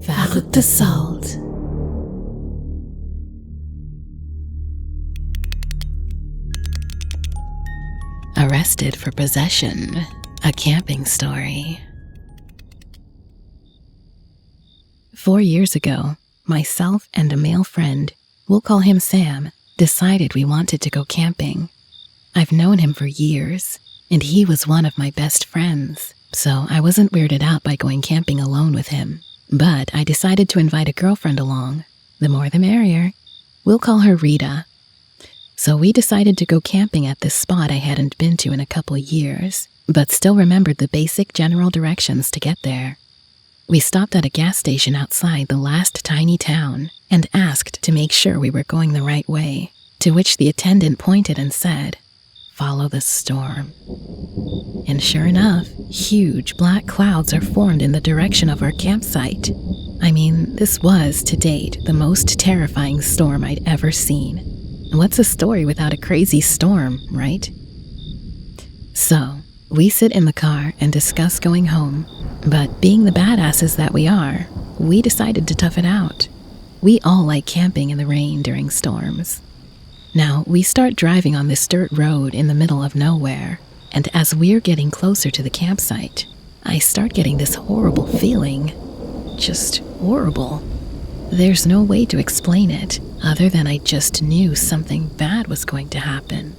Verrückt Assault. Arrested for possession, a camping story. 4 years ago, myself and a male friend, we'll call him Sam, decided we wanted to go camping. I've known him for years, and he was one of my best friends, so I wasn't weirded out by going camping alone with him. But I decided to invite a girlfriend along. The more the merrier. We'll call her Rita. So we decided to go camping at this spot I hadn't been to in a couple years, but still remembered the basic general directions to get there. We stopped at a gas station outside the last tiny town and asked to make sure we were going the right way, to which the attendant pointed and said, "Follow the storm." And sure enough, huge black clouds are formed in the direction of our campsite. I mean, this was, to date, the most terrifying storm I'd ever seen. What's a story without a crazy storm, right? So, we sit in the car and discuss going home, but being the badasses that we are, we decided to tough it out. We all like camping in the rain during storms. Now, we start driving on this dirt road in the middle of nowhere, and as we're getting closer to the campsite, I start getting this horrible feeling. Just horrible. There's no way to explain it, other than I just knew something bad was going to happen.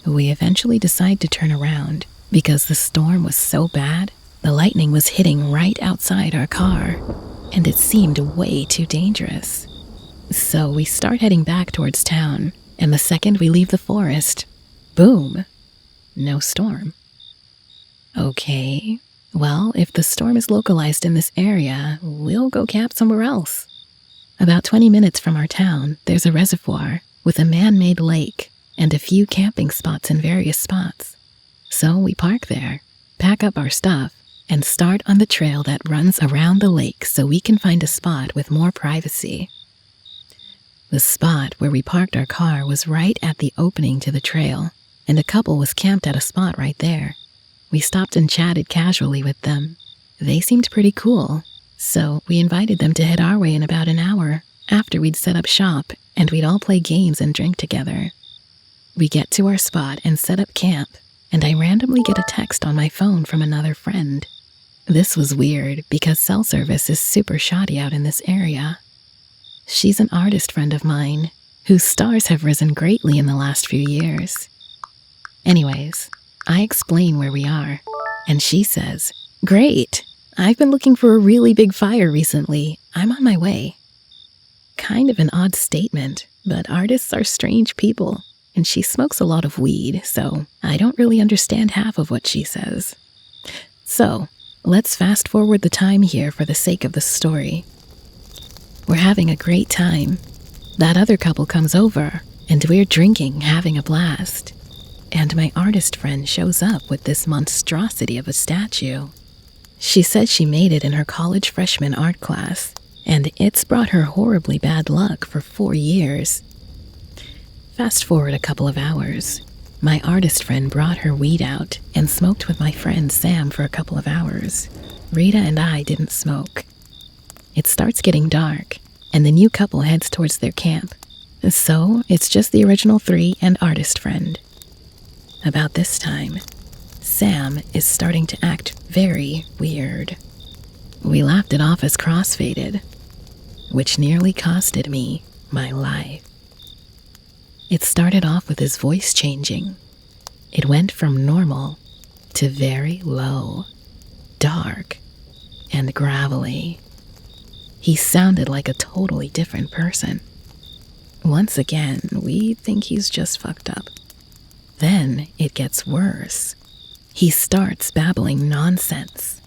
We eventually decide to turn around, because the storm was so bad, the lightning was hitting right outside our car, and it seemed way too dangerous. So we start heading back towards town, and the second we leave the forest, boom, no storm. Okay, well, if the storm is localized in this area, we'll go camp somewhere else. About 20 minutes from our town, there's a reservoir with a man-made lake and a few camping spots in various spots. So we park there, pack up our stuff, and start on the trail that runs around the lake so we can find a spot with more privacy. The spot where we parked our car was right at the opening to the trail, and a couple was camped at a spot right there. We stopped and chatted casually with them. They seemed pretty cool, so we invited them to head our way in about an hour after we'd set up shop and we'd all play games and drink together. We get to our spot and set up camp, and I randomly get a text on my phone from another friend. This was weird because cell service is super shoddy out in this area. She's an artist friend of mine, whose stars have risen greatly in the last few years. Anyways, I explain where we are, and she says, "Great, I've been looking for a really big fire recently. I'm on my way." Kind of an odd statement, but artists are strange people, and she smokes a lot of weed, so I don't really understand half of what she says. So, let's fast forward the time here for the sake of the story. We're having a great time. That other couple comes over, and we're drinking, having a blast. And my artist friend shows up with this monstrosity of a statue. She says she made it in her college freshman art class, and it's brought her horribly bad luck for 4 years. Fast forward a couple of hours. My artist friend brought her weed out and smoked with my friend Sam for a couple of hours. Rita and I didn't smoke. It starts getting dark, and the new couple heads towards their camp. So it's just the original 3 and artist friend. About this time, Sam is starting to act very weird. We laughed it off as crossfaded, which nearly costed me my life. It started off with his voice changing. It went from normal to very low, dark, and gravelly. He sounded like a totally different person. Once again, we think he's just fucked up. Then it gets worse. He starts babbling nonsense.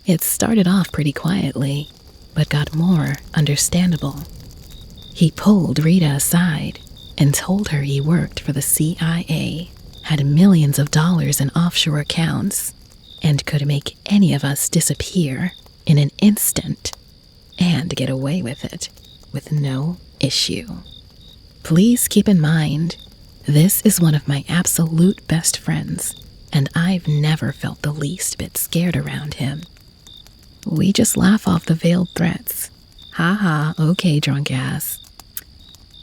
It started off pretty quietly, but got more understandable. He pulled Rita aside and told her he worked for the CIA, had millions of dollars in offshore accounts, and could make any of us disappear in an instant and get away with it with no issue. Please keep in mind, this is one of my absolute best friends, and I've never felt the least bit scared around him. We just laugh off the veiled threats. Ha ha, okay, drunk ass.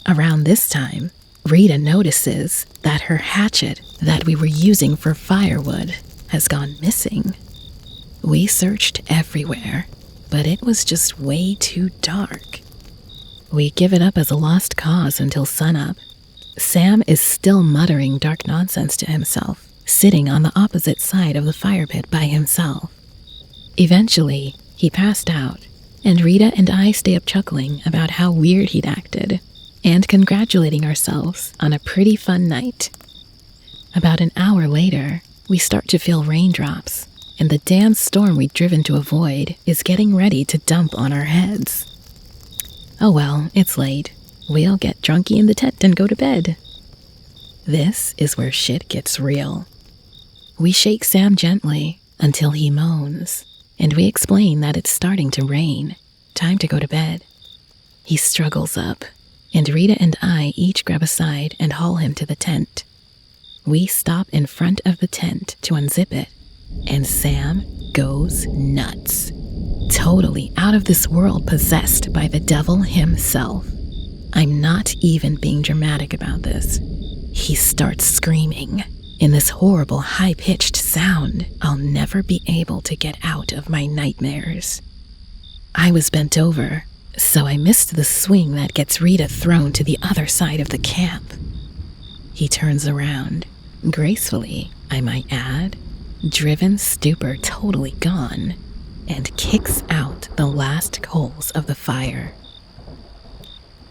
Around this time, Rita notices that her hatchet that we were using for firewood has gone missing. We searched everywhere, but it was just way too dark. We give it up as a lost cause until sunup. Sam is still muttering dark nonsense to himself, sitting on the opposite side of the fire pit by himself. Eventually, he passed out, and Rita and I stay up chuckling about how weird he'd acted, and congratulating ourselves on a pretty fun night. About an hour later, we start to feel raindrops, and the damn storm we'd driven to avoid is getting ready to dump on our heads. Oh well, it's late. We'll get drunky in the tent and go to bed. This is where shit gets real. We shake Sam gently until he moans, and we explain that it's starting to rain. Time to go to bed. He struggles up, and Rita and I each grab a side and haul him to the tent. We stop in front of the tent to unzip it, and Sam goes nuts. Totally out of this world, possessed by the devil himself. I'm not even being dramatic about this. He starts screaming in this horrible high-pitched sound I'll never be able to get out of my nightmares. I was bent over, so I missed the swing that gets Rita thrown to the other side of the camp. He turns around, gracefully, I might add, driven stupor totally gone, and kicks out the last coals of the fire.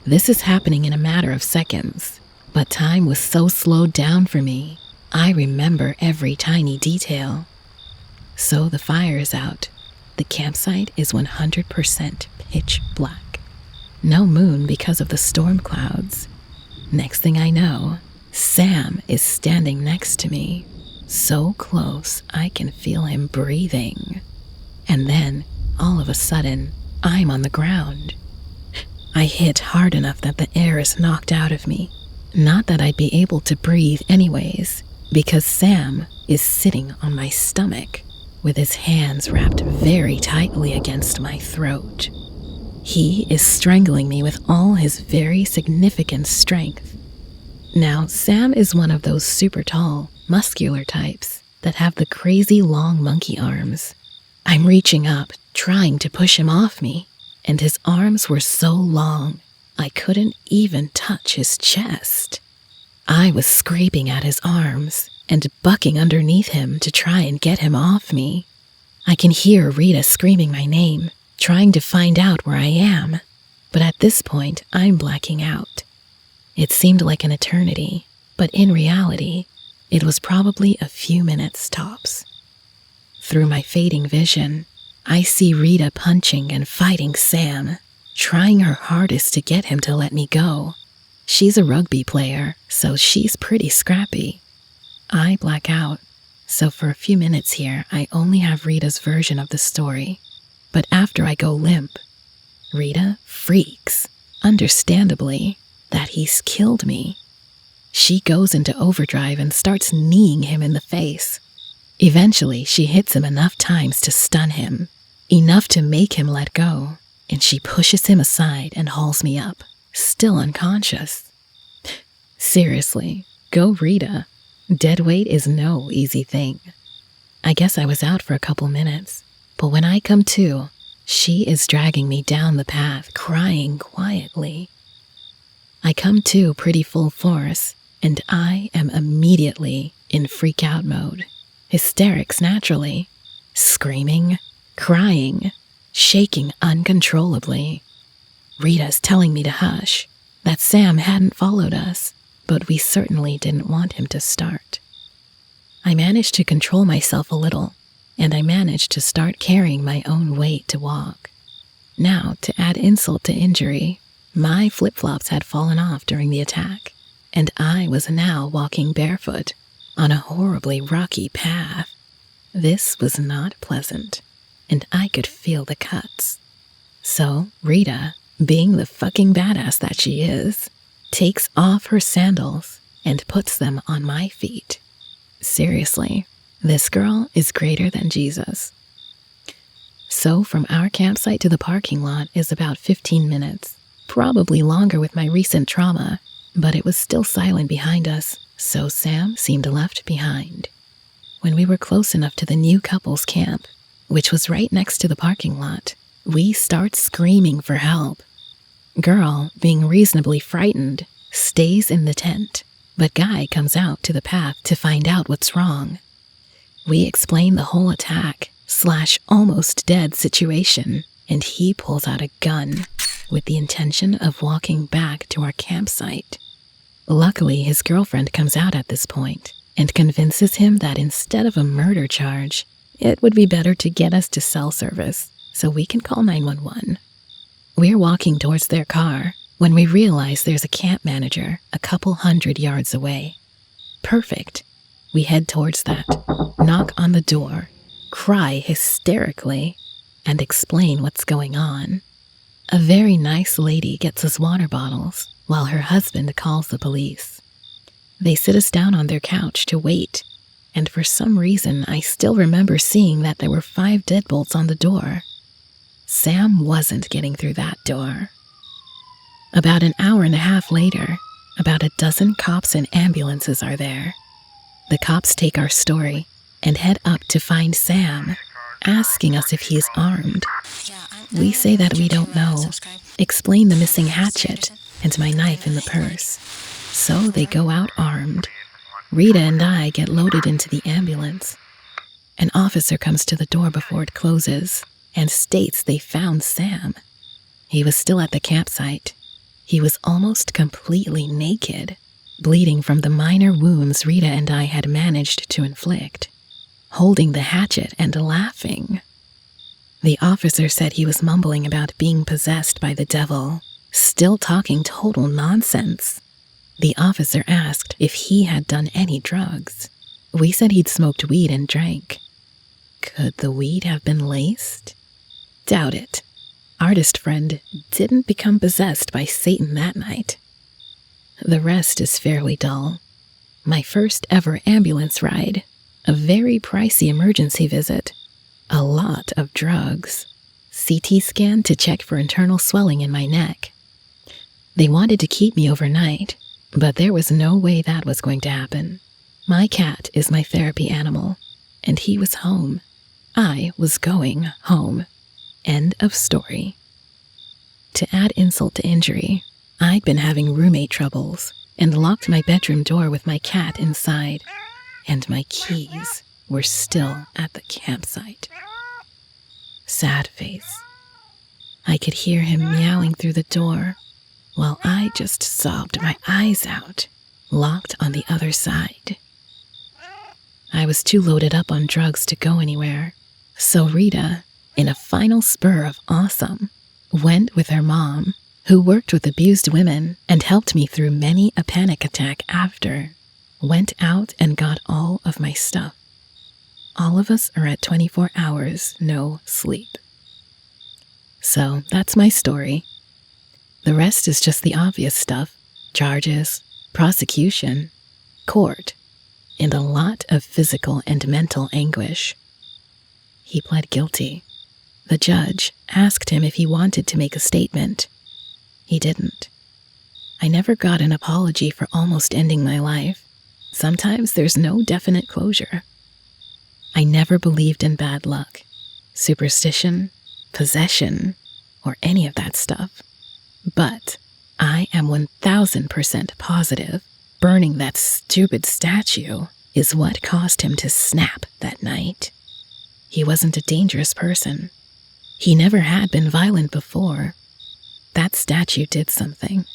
This is happening in a matter of seconds, but time was so slowed down for me, I remember every tiny detail. So the fire is out. The campsite is 100% pitch black. No moon because of the storm clouds. Next thing I know, Sam is standing next to me, so close I can feel him breathing. And then, all of a sudden, I'm on the ground. I hit hard enough that the air is knocked out of me. Not that I'd be able to breathe anyways, because Sam is sitting on my stomach, with his hands wrapped very tightly against my throat. He is strangling me with all his very significant strength. Now, Sam is one of those super tall, muscular types that have the crazy long monkey arms. I'm reaching up, trying to push him off me, and his arms were so long, I couldn't even touch his chest. I was scraping at his arms and bucking underneath him to try and get him off me. I can hear Rita screaming my name, trying to find out where I am, but at this point, I'm blacking out. It seemed like an eternity, but in reality, it was probably a few minutes tops. Through my fading vision, I see Rita punching and fighting Sam, trying her hardest to get him to let me go. She's a rugby player, so she's pretty scrappy. I black out, so for a few minutes here, I only have Rita's version of the story. But after I go limp, Rita freaks, understandably, that he's killed me. She goes into overdrive and starts kneeing him in the face. Eventually, she hits him enough times to stun him, enough to make him let go, and she pushes him aside and hauls me up, still unconscious. Seriously, go Rita. Dead weight is no easy thing. I guess I was out for a couple minutes, but when I come to, she is dragging me down the path, crying quietly. I come to pretty full force, and I am immediately in freak-out mode. Hysterics naturally. Screaming, crying, shaking uncontrollably. Rita's telling me to hush, that Sam hadn't followed us, but we certainly didn't want him to start. I managed to control myself a little, and I managed to start carrying my own weight to walk. Now, to add insult to injury, my flip-flops had fallen off during the attack, and I was now walking barefoot on a horribly rocky path. This was not pleasant, and I could feel the cuts. So, Rita, being the fucking badass that she is, takes off her sandals and puts them on my feet. Seriously, this girl is greater than Jesus. So from our campsite to the parking lot is about 15 minutes, probably longer with my recent trauma, but it was still silent behind us, so Sam seemed left behind. When we were close enough to the new couple's camp, which was right next to the parking lot, we start screaming for help. Girl, being reasonably frightened, stays in the tent, but guy comes out to the path to find out what's wrong. We explain the whole attack / almost dead situation, and he pulls out a gun with the intention of walking back to our campsite. Luckily, his girlfriend comes out at this point and convinces him that instead of a murder charge, it would be better to get us to cell service so we can call 911. We're walking towards their car when we realize there's a camp manager a couple 100 yards away. Perfect. We head towards that, knock on the door, cry hysterically, and explain what's going on. A very nice lady gets us water bottles while her husband calls the police. They sit us down on their couch to wait, and for some reason I still remember seeing that there were 5 deadbolts on the door. Sam wasn't getting through that door. About an hour and a half later, about a dozen cops and ambulances are there. The cops take our story and head up to find Sam, asking us if he's armed. We say that we don't know, explain the missing hatchet and my knife in the purse. So they go out armed. Rita and I get loaded into the ambulance. An officer comes to the door before it closes and states they found Sam. He was still at the campsite. He was almost completely naked, bleeding from the minor wounds Rita and I had managed to inflict, holding the hatchet and laughing. The officer said he was mumbling about being possessed by the devil, still talking total nonsense. The officer asked if he had done any drugs. We said he'd smoked weed and drank. Could the weed have been laced? Doubt it. Artist friend didn't become possessed by Satan that night. The rest is fairly dull. My first ever ambulance ride, a very pricey emergency visit, a lot of drugs, CT scan to check for internal swelling in my neck. They wanted to keep me overnight, but there was no way that was going to happen. My cat is my therapy animal, and he was home. I was going home. End of story. To add insult to injury, I'd been having roommate troubles and locked my bedroom door with my cat inside, and my keys were still at the campsite. Sad face. I could hear him meowing through the door, while I just sobbed my eyes out, locked on the other side. I was too loaded up on drugs to go anywhere, so Rita, in a final spur of awesome, went with her mom, who worked with abused women and helped me through many a panic attack after, went out and got all of my stuff. All of us are at 24 hours, no sleep. So that's my story. The rest is just the obvious stuff: charges, prosecution, court, and a lot of physical and mental anguish. He pled guilty. The judge asked him if he wanted to make a statement. He didn't. I never got an apology for almost ending my life. Sometimes there's no definite closure. I never believed in bad luck, superstition, possession, or any of that stuff. But I am 1000% positive burning that stupid statue is what caused him to snap that night. He wasn't a dangerous person. He never had been violent before. That statue did something.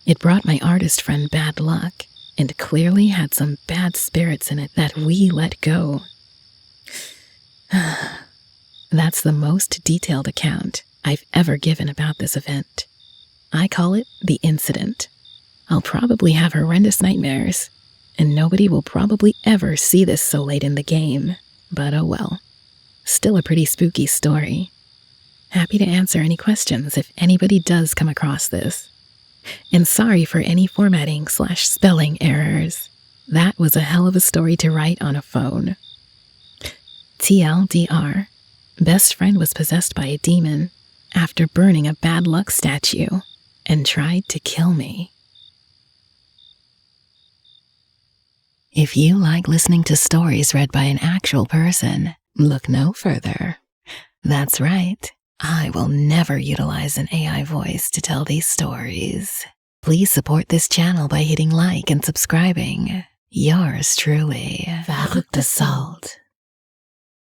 It brought my artist friend bad luck, and clearly had some bad spirits in it that we let go. That's the most detailed account I've ever given about this event. I call it the incident. I'll probably have horrendous nightmares, and nobody will probably ever see this so late in the game, but oh well. Still a pretty spooky story. Happy to answer any questions if anybody does come across this. And sorry for any formatting / spelling errors. That was a hell of a story to write on a phone. TLDR, Best friend was possessed by a demon after burning a bad luck statue and tried to kill me. If you like listening to stories read by an actual person, look no further. That's right, I will never utilize an AI voice to tell these stories. Please support this channel by hitting like and subscribing. Yours truly, Verrückte Salt.